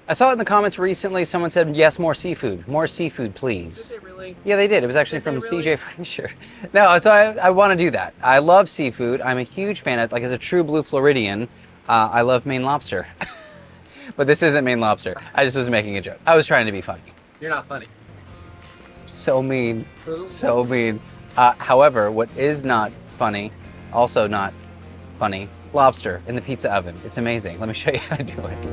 I saw it in the comments recently. Someone said, yes, more seafood. More seafood, please. Did they really? Yeah, they did. It was actually Did they from really? CJ Frazier. No, so I want to do that. I love seafood. I'm a huge fan of, like, as a true blue Floridian, I love Maine lobster. But this isn't Maine lobster. I just was making a joke. I was trying to be funny. You're not funny. So mean. Who? So mean. However, what is not funny, also not funny, lobster in the pizza oven. It's amazing. Let me show you how to do it.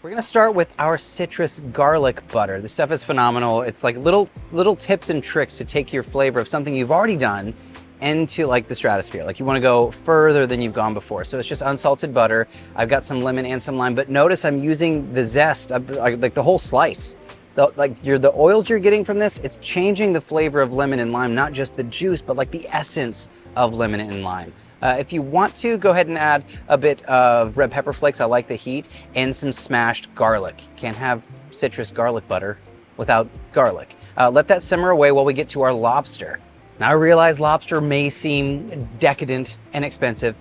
We're gonna start with our citrus garlic butter. This stuff is phenomenal. It's like little tips and tricks to take your flavor of something you've already done into like the stratosphere. Like you wanna go further than you've gone before. So it's just unsalted butter. I've got some lemon and some lime, but notice I'm using the zest of like the whole slice. The oils you're getting from this, it's changing the flavor of lemon and lime, not just the juice, but like the essence of lemon and lime. If you want to, go ahead and add a bit of red pepper flakes. I like the heat, and some smashed garlic. Can't have citrus garlic butter without garlic. Let that simmer away while we get to our lobster. Now I realize lobster may seem decadent and expensive,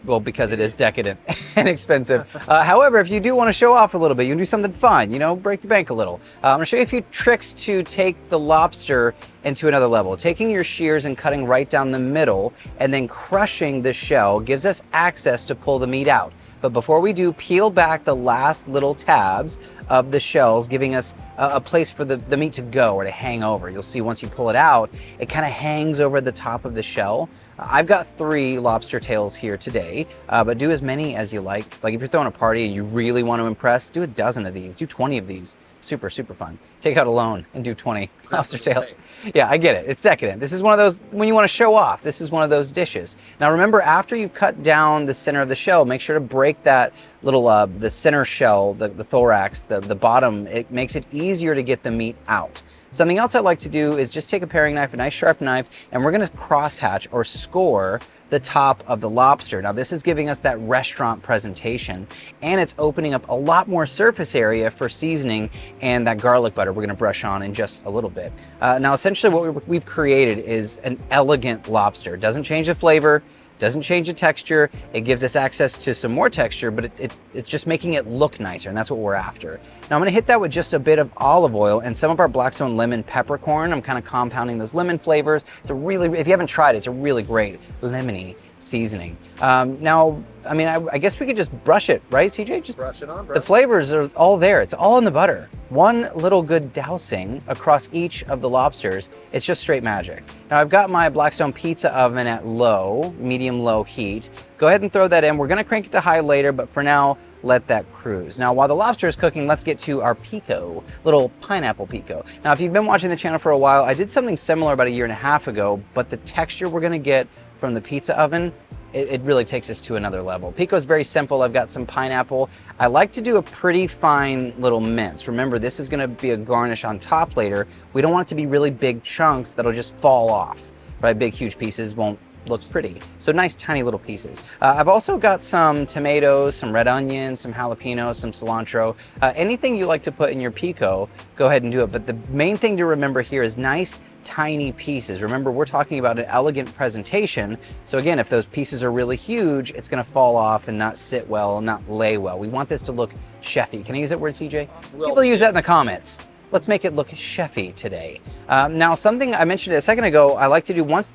well, because it is decadent and expensive. However, if you do want to show off a little bit, you can do something fun, you know, break the bank a little. I'm gonna show you a few tricks to take the lobster into another level. Taking your shears and cutting right down the middle and then crushing the shell gives us access to pull the meat out. But before we do, peel back the last little tabs of the shells, giving us a place for the meat to go or to hang over. You'll see once you pull it out, it kind of hangs over the top of the shell. I've got 3 lobster tails here today, but do as many as you like. Like if you're throwing a party and you really want to impress, do a dozen of these, do 20 of these. Super, super fun. Take out a loan and do 20 lobster tails. Yeah, I get it. It's decadent. This is one of those, when you want to show off, this is one of those dishes. Now remember, after you've cut down the center of the shell, make sure to break that little, the center shell, the thorax, the bottom. It makes it easier to get the meat out. Something else I like to do is just take a paring knife, a nice sharp knife, and we're gonna crosshatch or score the top of the lobster. Now this is giving us that restaurant presentation, and it's opening up a lot more surface area for seasoning and that garlic butter we're gonna brush on in just a little bit. Now essentially what we've created is an elegant lobster. It doesn't change the flavor, doesn't change the texture. It gives us access to some more texture, but it's just making it look nicer, and that's what we're after. Now I'm gonna hit that with just a bit of olive oil and some of our Blackstone lemon peppercorn. I'm kind of compounding those lemon flavors. It's a really, if you haven't tried it, it's a really great lemony seasoning. Now, I mean, I guess we could just brush it, right, CJ? Just brush it on, bro. The flavors are all there. It's all in the butter. One little good dousing across each of the lobsters. It's just straight magic. Now I've got my Blackstone Pizza Oven at medium-low heat. Go ahead and throw that in. We're gonna crank it to high later, but for now, let that cruise. Now, while the lobster is cooking, let's get to our pico, little pineapple pico. Now, if you've been watching the channel for a while, I did something similar about 1.5 years ago, but the texture we're gonna get from the pizza oven, it really takes us to another level. Pico is very simple. I've got some pineapple. I like to do a pretty fine little mince. Remember, this is gonna be a garnish on top later. We don't want it to be really big chunks that'll just fall off, right? Big, huge pieces won't look pretty. So nice, tiny little pieces. I've also got some tomatoes, some red onions, some jalapenos, some cilantro. Anything you like to put in your pico, go ahead and do it. But the main thing to remember here is nice, tiny pieces. Remember, we're talking about an elegant presentation. So again, if those pieces are really huge, it's gonna fall off and not sit well, not lay well. We want this to look chefy. Can I use that word, CJ? People use that in the comments. Let's make it look chefy today. Now, something I mentioned a second ago, I like to do once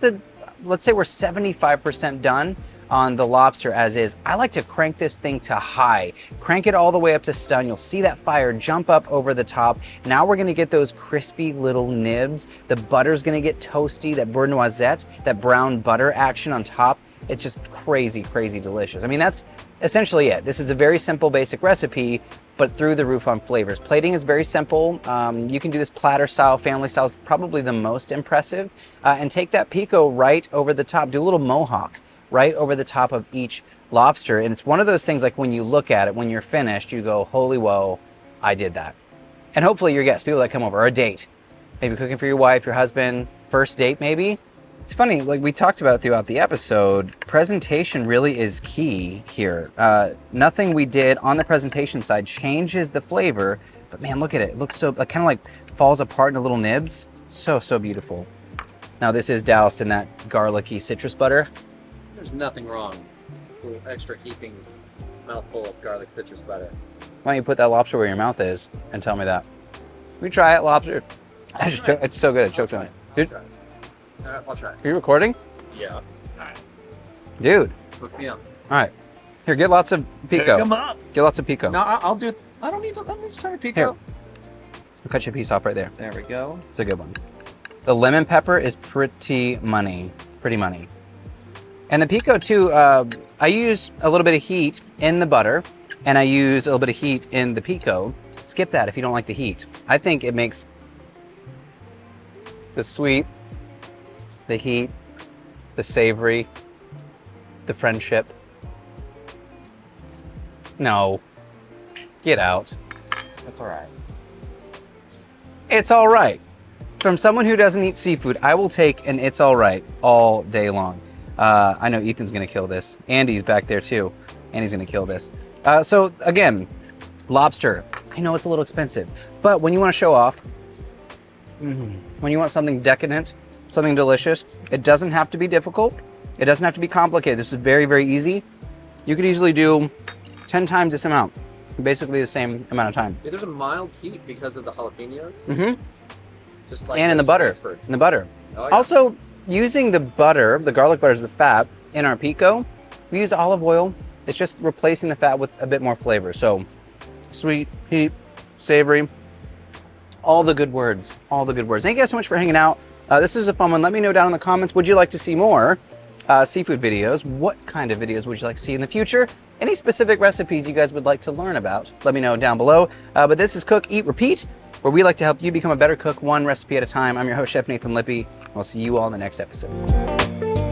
let's say we're 75% done on the lobster as is, I like to crank this thing to high. Crank it all the way up to stun. You'll see that fire jump up over the top. Now we're gonna get those crispy little nibs. The butter's gonna get toasty, that beurre noisette, that brown butter action on top. It's just crazy, crazy delicious. I mean, that's essentially it. This is a very simple, basic recipe, but through the roof on flavors. Plating is very simple. You can do this platter style, family style is probably the most impressive. And take that pico right over the top. Do a little mohawk right over the top of each lobster. And it's one of those things like when you look at it, when you're finished, you go, holy whoa, I did that. And hopefully your guests, people that come over, or a date, maybe cooking for your wife, your husband, first date maybe. It's funny, like we talked about throughout the episode, presentation really is key here. Nothing we did on the presentation side changes the flavor, but man, look at it. It looks so, kind of like falls apart into little nibs. So, so beautiful. Now this is doused in that garlicky citrus butter. There's nothing wrong with extra heaping mouthful of garlic citrus butter. Why don't you put that lobster where your mouth is and tell me that? We try it, lobster. It's so good. It chokes on it. I'll try. Are you recording? Yeah. Dude. Hook me up. All right. Here, get lots of pico. Come up. Get lots of pico. No, I'll do it. I don't need to. Let me just try pico. Here. I'll cut you a piece off right there. There we go. It's a good one. The lemon pepper is pretty money. Pretty money. And the pico too, I use a little bit of heat in the butter and I use a little bit of heat in the pico. Skip that if you don't like the heat. I think it makes the sweet, the heat, the savory, the friendship. No, get out. That's all right. It's all right. From someone who doesn't eat seafood, I will take an it's all right all day long. I know Ethan's gonna kill this. Andy's back there too. Andy's gonna kill this. So again, lobster. I know it's a little expensive, but when you want to show off, when you want something decadent, something delicious, it doesn't have to be difficult. It doesn't have to be complicated. This is very, very easy. You could easily do 10 times this amount, basically the same amount of time. Yeah, there's a mild heat because of the jalapenos. Mm-hmm. Just like And in the butter. In the butter. Oh, yeah. Also, using the butter, the garlic butter is the fat in our pico. We use olive oil. It's just replacing the fat with a bit more flavor. So sweet, heat, savory, all the good words, all the good words. Thank you guys so much for hanging out. This is a fun one. Let me know down in the comments, would you like to see more seafood videos? What kind of videos would you like to see in the future? Any specific recipes you guys would like to learn about? Let me know down below. But this is Cook, Eat, Repeat, where we like to help you become a better cook one recipe at a time. I'm your host, Chef Nathan Lippy. I'll see you all in the next episode.